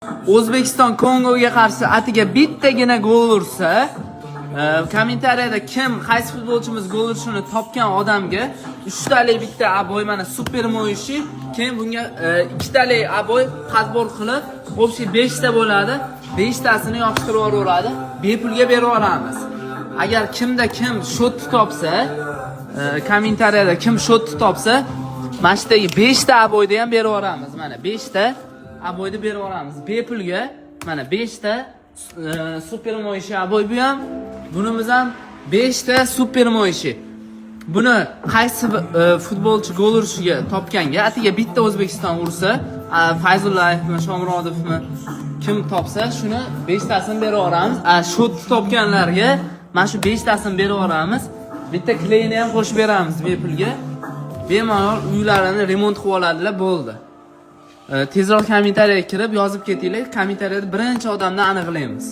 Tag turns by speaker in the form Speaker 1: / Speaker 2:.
Speaker 1: O'zbekiston Kongoga qarshi atiga bittagina gol ursa, kommentariyada kim qaysi futbolchimiz gol urishini topgan odamga 3 talik bitta aboy mana super moyishi, keyin bunga 2 talik aboy qadbor qilib, o'bshi 5 ta bo'ladi. 5 tasini yopishtirib yuboradi. Bepulga berib yuboramiz. Agar kimda kim shot topsa, kommentariyada kim shot topsa, mana shu 5 ta aboyni ham berib yuboramiz. Mana 5 ta aboyni berib yuboramiz. Bepulga mana 5 ta super moyishi aboy bu ham, bunimiz ham 5 ta super moyishi. Buni qaysi futbolchi gol urishiga topganga, atiga bitta O'zbekiston ursa, Fayzullayevmi, Shomurodovmi kim topsa, shuni 5 tasini berib yuboramiz. Shot topganlarga mana shu 5 tasini berib yuboramiz. Bitta kleyni ham qo'shib beramiz bepulga. Bemalol uylarini remont qilib oladilar, bo'ldi. Tezroq kommentariyaga kirib yozib ketinglar. Kommentariyada birinchi odamni aniqlaymiz.